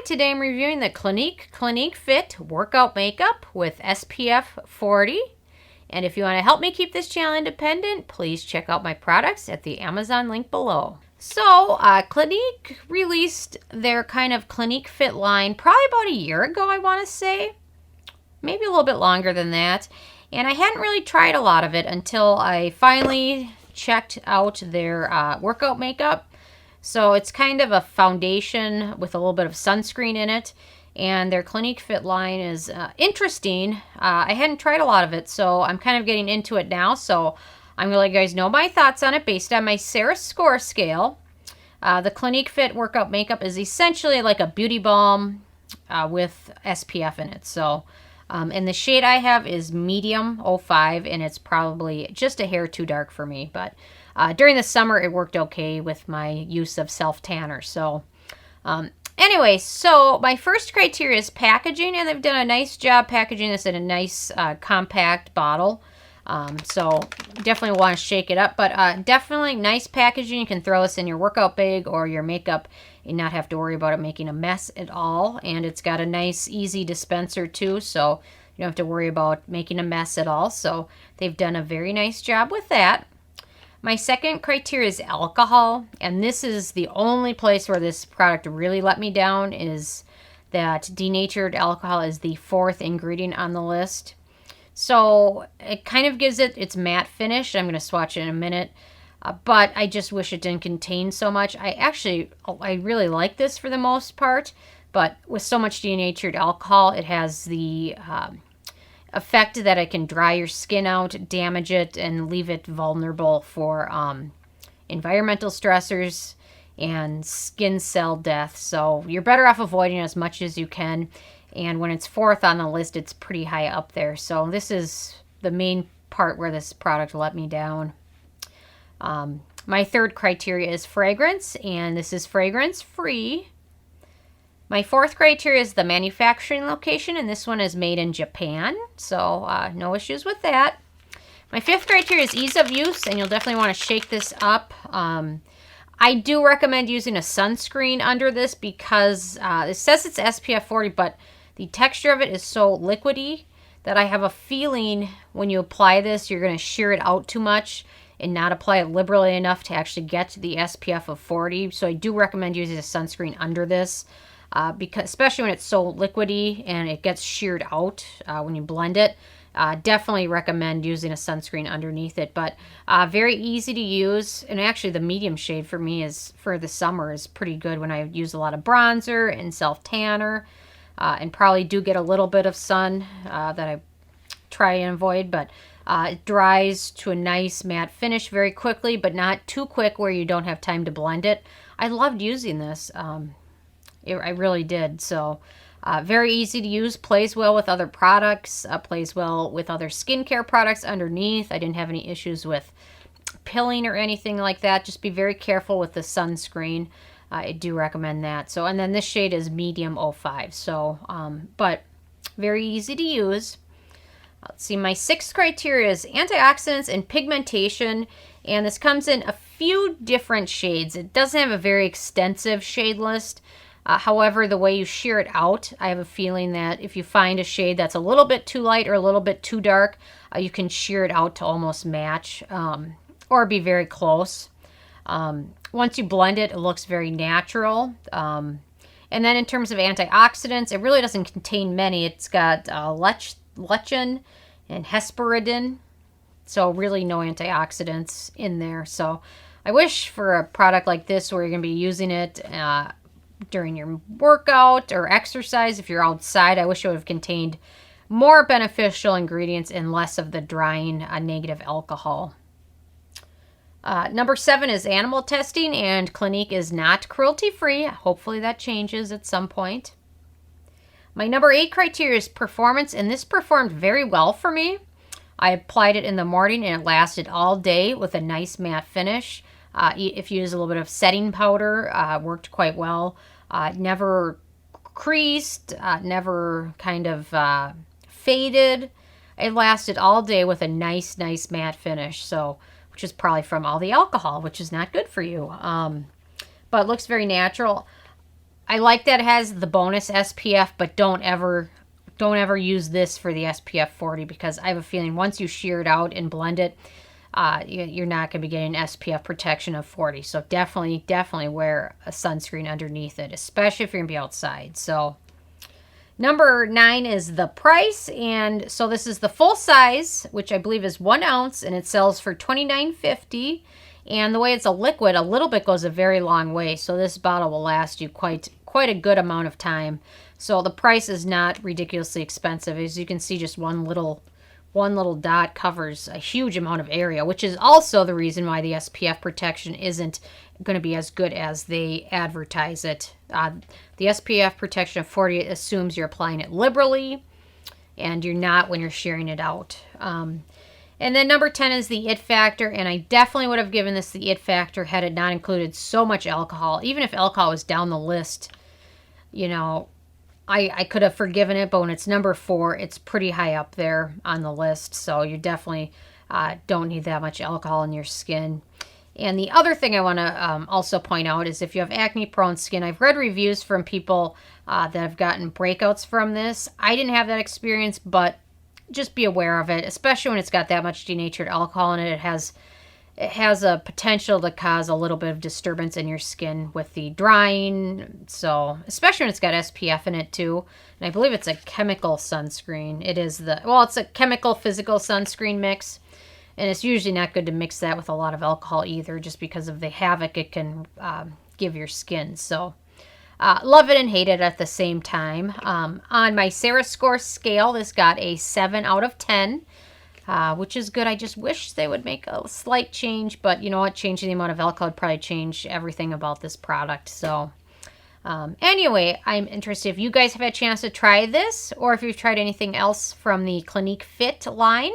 today I'm reviewing the CliniqueFIT Workout Makeup with SPF 40. And if you want to help me keep this channel independent, please check out my products at the Amazon link below. So, Clinique released their kind of CliniqueFIT line probably about a year ago, I want to say. Maybe a little bit longer than that. And I hadn't really tried a lot of it until I finally checked out their workout makeup. So it's kind of a foundation with a little bit of sunscreen in it. And their CliniqueFIT line is interesting. I hadn't tried a lot of it, so I'm kind of getting into it now. So I'm going to let you guys know my thoughts on it based on my Sarah score scale. The CliniqueFIT Workout Makeup is essentially like a beauty balm with SPF in it. So, and the shade I have is medium 05, and it's probably just a hair too dark for me. But during the summer, it worked okay with my use of self-tanner. So, anyway, so my first criteria is packaging, and they've done a nice job packaging this in a nice compact bottle. So definitely want to shake it up, but definitely nice packaging. You can throw this in your workout bag or your makeup and not have to worry about it making a mess at all. And it's got a nice, easy dispenser too, so you don't have to worry about making a mess at all. So they've done a very nice job with that. My second criteria is alcohol, and this is the only place where this product really let me down, is that denatured alcohol is the fourth ingredient on the list. So it kind of gives it its matte finish. I'm going to swatch it in a minute, but I just wish it didn't contain so much. I really like this for the most part, but with so much denatured alcohol, it has the effect that it can dry your skin out, damage it, and leave it vulnerable for environmental stressors and skin cell death. So you're better off avoiding it as much as you can. And when it's fourth on the list, it's pretty high up there. So this is the main part where this product let me down. My third criteria is fragrance, and this is fragrance free. My fourth criteria is the manufacturing location, and this one is made in Japan, so no issues with that. My fifth criteria is ease of use, and you'll definitely want to shake this up. I do recommend using a sunscreen under this because it says it's SPF 40, but the texture of it is so liquidy that I have a feeling when you apply this, you're going to shear it out too much and not apply it liberally enough to actually get to the SPF of 40. So I do recommend using a sunscreen under this. Because especially when it's so liquidy and it gets sheared out when you blend it, definitely recommend using a sunscreen underneath it. But very easy to use, and actually the medium shade for me is for the summer is pretty good when I use a lot of bronzer and self-tanner, and probably do get a little bit of sun that I try and avoid, but it dries to a nice matte finish very quickly, but not too quick where you don't have time to blend it. I loved using this. I really did. So very easy to use, plays well with other products, plays well with other skincare products underneath. I didn't have any issues with pilling or anything like that. Just be very careful with the sunscreen. I do recommend that. So, and then this shade is medium 05. So, but very easy to use. Let's see, my sixth criteria is antioxidants and pigmentation, and this comes in a few different shades. It doesn't have a very extensive shade list. However, the way you shear it out, I have a feeling that if you find a shade that's a little bit too light or a little bit too dark, you can shear it out to almost match or be very close. Once you blend it, it looks very natural. And then in terms of antioxidants, it really doesn't contain many. It's got lecithin and hesperidin, so really no antioxidants in there. So I wish for a product like this where you're going to be using it during your workout or exercise, if you're outside, I wish it would have contained more beneficial ingredients and less of the drying negative alcohol. Number 7 is animal testing, and Clinique is not cruelty-free. Hopefully that changes at some point. My number 8 criteria is performance, and this performed very well for me. I applied it in the morning, and it lasted all day with a nice matte finish. If you use a little bit of setting powder, worked quite well. Never creased, never kind of faded. It lasted all day with a nice matte finish, so which is probably from all the alcohol, which is not good for you. But it looks very natural. I like that it has the bonus SPF, but don't ever use this for the SPF 40 because I have a feeling once you shear it out and blend it, you're not going to be getting SPF protection of 40. So definitely wear a sunscreen underneath it, especially if you're going to be outside. So number 9 is the price. And so this is the full size, which I believe is 1 ounce, and it sells for $29.50. And the way it's a liquid, a little bit goes a very long way. So this bottle will last you quite a good amount of time. So the price is not ridiculously expensive. As you can see, just one little dot covers a huge amount of area, which is also the reason why the SPF protection isn't going to be as good as they advertise it. The SPF protection of 40 assumes you're applying it liberally, and you're not when you're shearing it out. And then number 10 is the it factor, and I definitely would have given this the it factor had it not included so much alcohol. Even if alcohol was down the list, you know, I could have forgiven it, but when it's number 4, it's pretty high up there on the list, so you definitely don't need that much alcohol in your skin. And the other thing I want to also point out is if you have acne-prone skin, I've read reviews from people that have gotten breakouts from this. I didn't have that experience, but just be aware of it, especially when it's got that much denatured alcohol in it. It has a potential to cause a little bit of disturbance in your skin with the drying. So, especially when it's got SPF in it too. And I believe it's a chemical sunscreen. It's a chemical physical sunscreen mix. And it's usually not good to mix that with a lot of alcohol either, just because of the havoc it can give your skin. So, love it and hate it at the same time. On my Sarah Score scale, this got a 7 out of 10, which is good. I just wish they would make a slight change, but you know what? Changing the amount of alcohol would probably change everything about this product. So anyway, I'm interested if you guys have had a chance to try this, or if you've tried anything else from the CliniqueFIT line.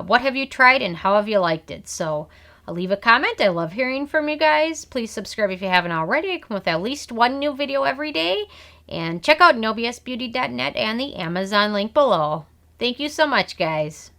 What have you tried and how have you liked it? So leave a comment. I love hearing from you guys. Please subscribe if you haven't already. I come with at least one new video every day. And check out nobsbeauty.net and the Amazon link below. Thank you so much, guys.